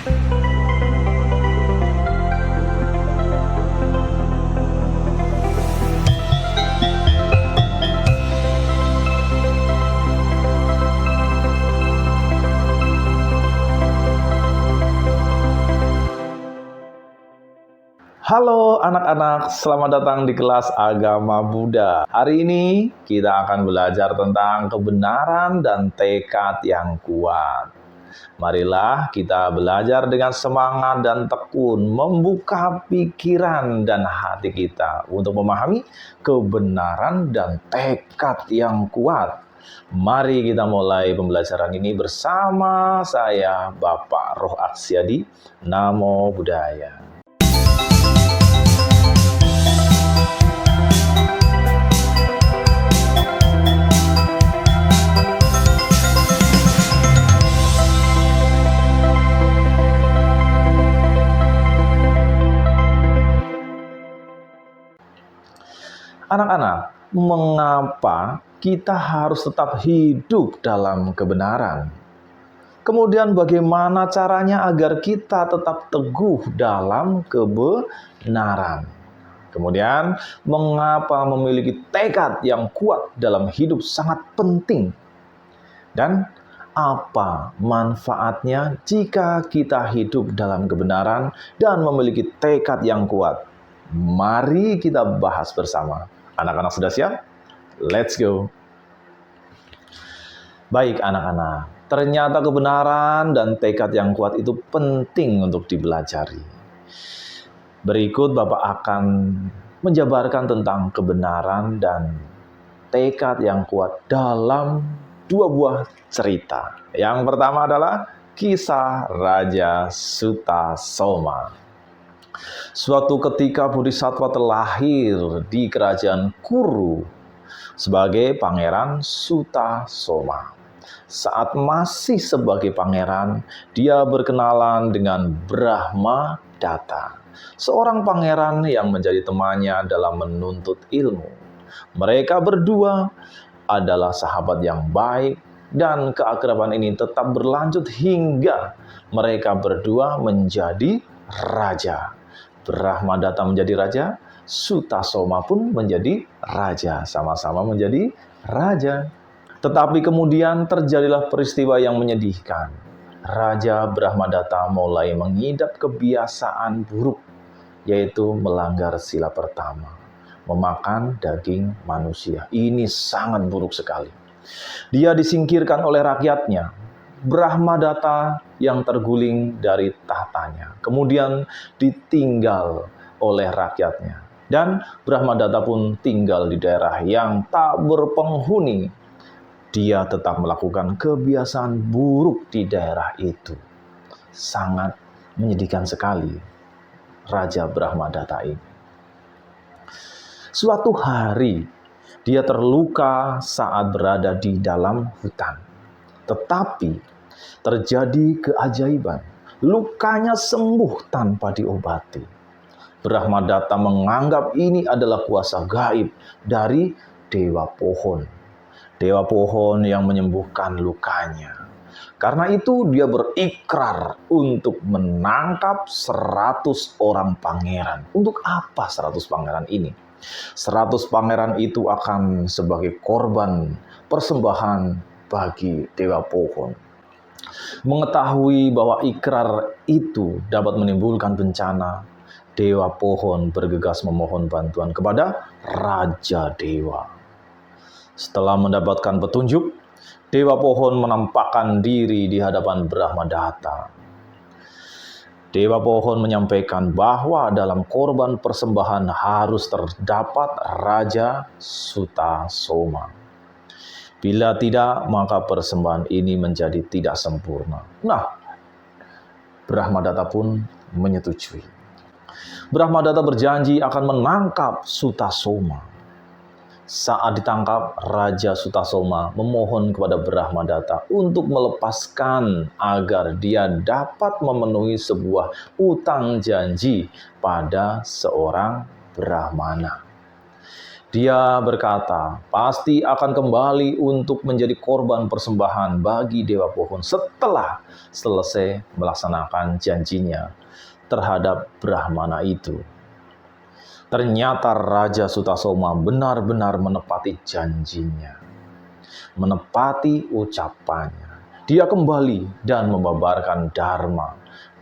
Halo anak-anak, selamat datang di kelas Agama Buddha. Hari ini kita akan belajar tentang kebenaran dan tekad yang kuat. Marilah kita belajar dengan semangat dan tekun, membuka pikiran dan hati kita untuk memahami kebenaran dan tekad yang kuat. Mari kita mulai pembelajaran ini bersama saya, Bapak Roh Aksiadi. Namo Buddhaya. Anak-anak, mengapa kita harus tetap hidup dalam kebenaran? Kemudian bagaimana caranya agar kita tetap teguh dalam kebenaran? Kemudian, mengapa memiliki tekad yang kuat dalam hidup sangat penting? Dan apa manfaatnya jika kita hidup dalam kebenaran dan memiliki tekad yang kuat? Mari kita bahas bersama. Anak-anak sudah siap? Let's go! Baik anak-anak, ternyata kebenaran dan tekad yang kuat itu penting untuk dipelajari. Berikut Bapak akan menjabarkan tentang kebenaran dan tekad yang kuat dalam dua buah cerita. Yang pertama adalah kisah Raja Sutasoma. Suatu ketika Bodhisattva terlahir di kerajaan Kuru sebagai Pangeran Sutasoma. Saat masih sebagai pangeran, dia berkenalan dengan Brahma Datta, seorang pangeran yang menjadi temannya dalam menuntut ilmu. Mereka berdua adalah sahabat yang baik dan keakraban ini tetap berlanjut hingga mereka berdua menjadi raja. Brahma Datta menjadi raja, Sutasoma pun menjadi raja, sama-sama menjadi raja. Tetapi kemudian terjadilah peristiwa yang menyedihkan. Raja Brahma Datta mulai mengidap kebiasaan buruk, yaitu melanggar sila pertama, memakan daging manusia. Ini sangat buruk sekali. Dia disingkirkan oleh rakyatnya. Brahma Datta yang terguling dari tahtanya, kemudian ditinggal oleh rakyatnya. Dan Brahma Datta pun tinggal di daerah yang tak berpenghuni. Dia tetap melakukan kebiasaan buruk di daerah itu. Sangat menyedihkan sekali Raja Brahma Datta ini. Suatu hari, dia terluka saat berada di dalam hutan. Tetapi terjadi keajaiban. Lukanya sembuh tanpa diobati. Brahma Datta menganggap ini adalah kuasa gaib dari Dewa Pohon. Dewa Pohon yang menyembuhkan lukanya. Karena itu dia berikrar untuk menangkap 100 orang pangeran. Untuk apa 100 pangeran ini? 100 pangeran itu akan sebagai korban persembahan bagi Dewa Pohon. Mengetahui bahwa ikrar itu dapat menimbulkan bencana, Dewa Pohon bergegas memohon bantuan kepada Raja Dewa. Setelah mendapatkan petunjuk, Dewa Pohon menampakkan diri di hadapan Brahma Datta. Dewa Pohon menyampaikan bahwa dalam korban persembahan harus terdapat Raja Sutasoma. Bila tidak, maka persembahan ini menjadi tidak sempurna. Nah, Brahma Datta pun menyetujui. Brahma Datta berjanji akan menangkap Sutasoma. Saat ditangkap, Raja Sutasoma memohon kepada Brahma Datta untuk melepaskan agar dia dapat memenuhi sebuah utang janji pada seorang Brahmana. Dia berkata, pasti akan kembali untuk menjadi korban persembahan bagi Dewa Pohon setelah selesai melaksanakan janjinya terhadap Brahmana itu. Ternyata Raja Sutasoma benar-benar menepati janjinya, menepati ucapannya. Dia kembali dan membabarkan dharma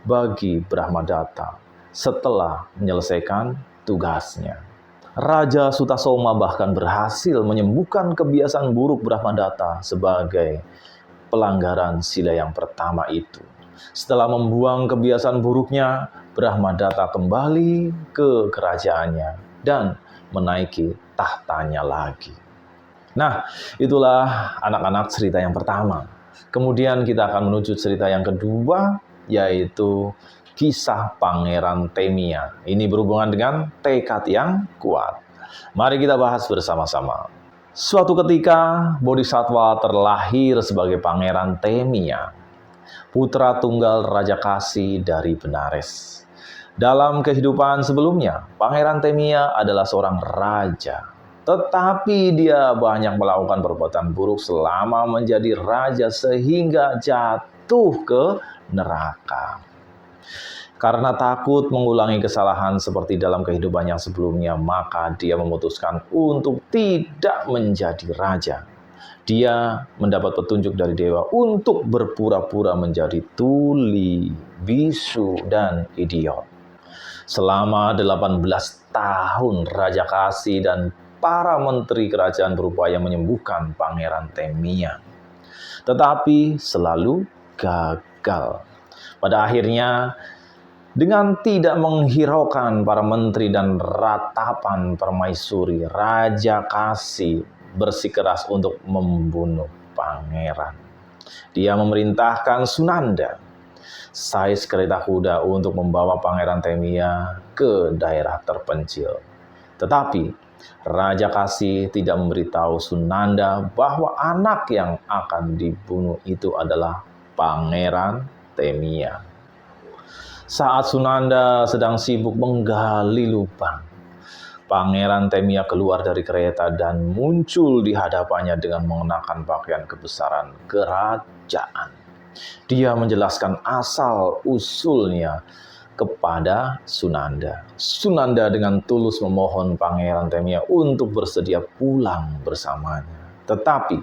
bagi Brahmadatta setelah menyelesaikan tugasnya. Raja Sutasoma bahkan berhasil menyembuhkan kebiasaan buruk Brahmadatta sebagai pelanggaran sila yang pertama itu. Setelah membuang kebiasaan buruknya, Brahmadatta kembali ke kerajaannya dan menaiki tahtanya lagi. Nah, itulah anak-anak cerita yang pertama. Kemudian kita akan menuju cerita yang kedua, yaitu kisah Pangeran Temia. Ini berhubungan dengan tekad yang kuat. Mari kita bahas bersama-sama. Suatu ketika, Bodhisattva terlahir sebagai Pangeran Temia, putra tunggal Raja Kasi dari Benares. Dalam kehidupan sebelumnya, Pangeran Temia adalah seorang raja. Tetapi dia banyak melakukan perbuatan buruk selama menjadi raja sehingga jatuh ke neraka. Karena takut mengulangi kesalahan seperti dalam kehidupan yang sebelumnya, maka dia memutuskan untuk tidak menjadi raja. Dia mendapat petunjuk dari dewa untuk berpura-pura menjadi tuli, bisu, dan idiot. Selama 18 tahun, Raja Kasi dan para menteri kerajaan berupaya menyembuhkan Pangeran Temia. Tetapi selalu gagal. Pada akhirnya, dengan tidak menghiraukan para menteri dan ratapan permaisuri, Raja Kasi bersikeras untuk membunuh pangeran. Dia memerintahkan Sunanda, sais kereta kuda, untuk membawa Pangeran Temia ke daerah terpencil. Tetapi Raja Kasi tidak memberitahu Sunanda bahwa anak yang akan dibunuh itu adalah Pangeran Temia. Saat Sunanda sedang sibuk menggali lubang, Pangeran Temia keluar dari kereta dan muncul di hadapannya dengan mengenakan pakaian kebesaran kerajaan. Dia menjelaskan asal-usulnya kepada Sunanda. Sunanda dengan tulus memohon Pangeran Temia untuk bersedia pulang bersamanya. Tetapi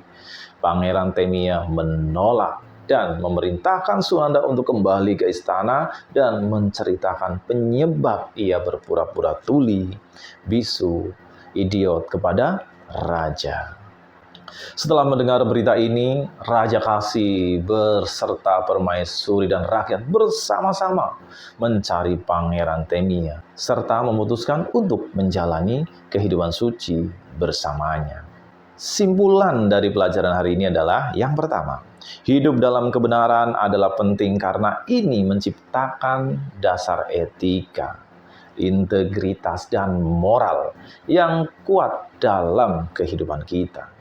Pangeran Temia menolak dan memerintahkan Sunanda untuk kembali ke istana dan menceritakan penyebab ia berpura-pura tuli, bisu, idiot kepada raja. Setelah mendengar berita ini, Raja Kasi beserta permaisuri dan rakyat bersama-sama mencari Pangeran Temia serta memutuskan untuk menjalani kehidupan suci bersamanya. Simpulan dari pelajaran hari ini adalah yang pertama, hidup dalam kebenaran adalah penting karena ini menciptakan dasar etika, integritas, dan moral yang kuat dalam kehidupan kita.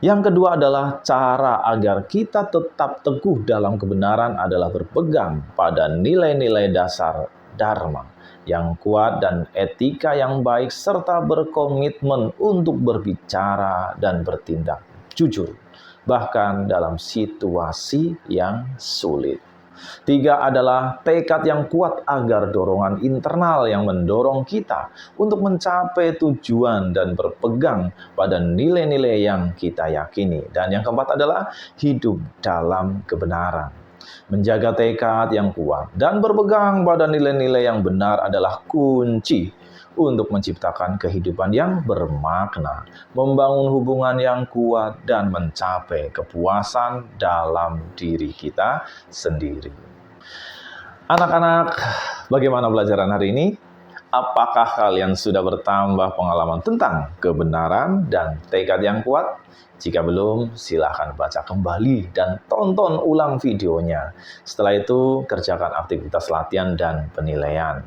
Yang kedua adalah cara agar kita tetap teguh dalam kebenaran adalah berpegang pada nilai-nilai dasar Dharma yang kuat dan etika yang baik serta berkomitmen untuk berbicara dan bertindak jujur, bahkan dalam situasi yang sulit. 3 adalah tekad yang kuat agar dorongan internal yang mendorong kita untuk mencapai tujuan dan berpegang pada nilai-nilai yang kita yakini. Dan yang keempat adalah hidup dalam kebenaran. Menjaga tekad yang kuat dan berpegang pada nilai-nilai yang benar adalah kunci untuk menciptakan kehidupan yang bermakna, membangun hubungan yang kuat, dan mencapai kepuasan dalam diri kita sendiri. Anak-anak, bagaimana pelajaran hari ini? Apakah kalian sudah bertambah pengalaman tentang kebenaran dan tekad yang kuat? Jika belum, silahkan baca kembali dan tonton ulang videonya. Setelah itu, kerjakan aktivitas latihan dan penilaian.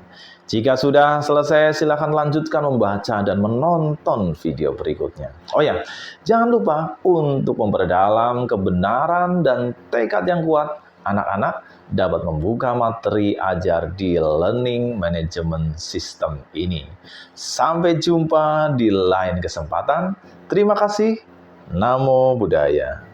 Jika sudah selesai, silahkan lanjutkan membaca dan menonton video berikutnya. Oh ya, jangan lupa untuk memperdalam kebenaran dan tekad yang kuat anak-anak dapat membuka materi ajar di Learning Management System ini. Sampai jumpa di lain kesempatan. Terima kasih. Namo Buddhaya.